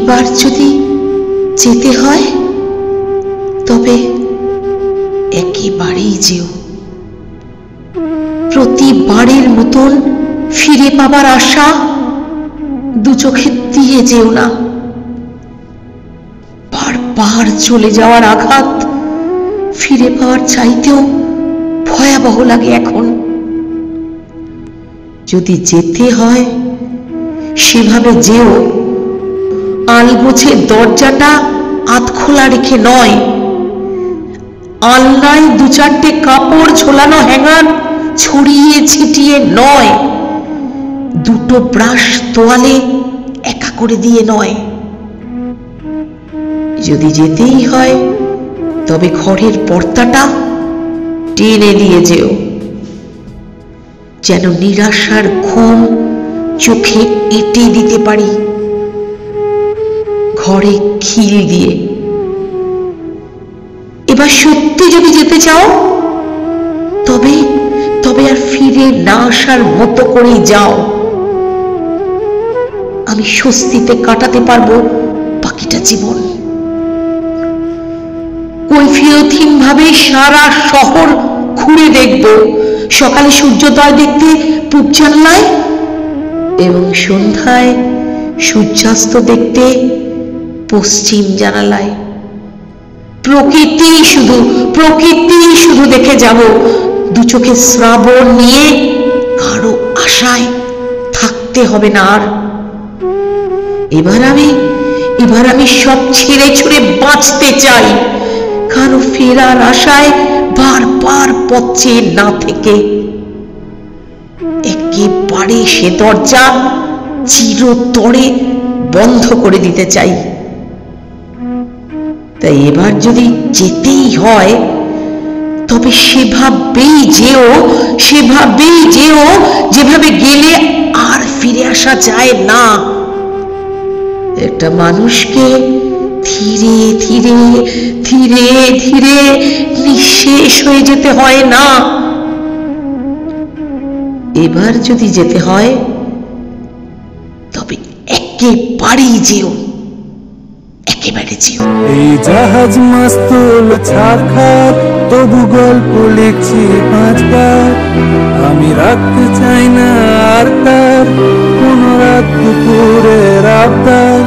এইবার যদি যেতে হয় তবে একেবারেই যেও। প্রতিবারের মতন ফিরে পাবার আশা দু চোখে দিয়ে যেও না। বারবার চলে যাওয়ার আঘাত ফিরে পাওয়ার চাইতেও ভয়াবহ লাগে এখন। যদি যেতে হয় সেভাবে যেও, আলগোছে দরজাটা আধখোলা রেখে নয়, আলনায় দু চারটে কাপড় ঝোলানো হ্যাঙ্গার ছড়িয়ে ছিটিয়ে নয়, দুটো ব্রাশ তোয়ালে একা করে দিয়ে নয়। যদি যেতেই হয় তবে ঘরের পর্দাটা টেনে দিয়ে যেও, যেন নিরাশার ঘুম চোখে এঁটে দিতে পারি ঘরে খিল দিয়ে। এবার সত্যি যদি যেতে চাও তবে তবে আর ফিরে না আসার মতো করেই যাও। আমি স্বস্তিতে কাটাতে পারবো বাকিটা জীবন। কৈফিয়তহীন ভাবে সারা শহর ঘুরে দেখব, সকালে সূর্যোদয় দেখতে পূব জানলায় এবং সন্ধ্যায় সূর্যাস্ত দেখতে পশ্চিম জানালায়। প্রকৃতি শুধু দেখে যাব, দু চোখে শ্রাবণ নিয়ে কারো আশায় থাকতে হবে না আর। এবার আমি সব ছেড়ে ছুড়ে বাঁচতে চাই, কারো ফেরার আশায় বারবার পথ চেয়ে না থেকে। একেবারে সে দরজা চিরতরে বন্ধ করে দিতে চাই। তাই এবার যদি যেতেই হয় তবে সেভাবেই যেও যেভাবে গেলে আর ফিরে আসা যায় না। একটা মানুষকে ধীরে ধীরে ধীরে ধীরে নিঃশেষ হয়ে যেতে হয় না। এবার যদি যেতে হয় তবে একেবারেই যেও, একেবারে যেও। এই জাহাজ মাস্তুল ছাড়খার, তবু গল্প লিখছি 5 বার। আমি রাখতে চাই না আর তার কোনো রাত দুপুরের আবদার,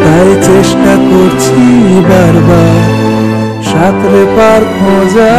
তাই চেষ্টা করছি বারবার সাঁতরে পার খোঁজা।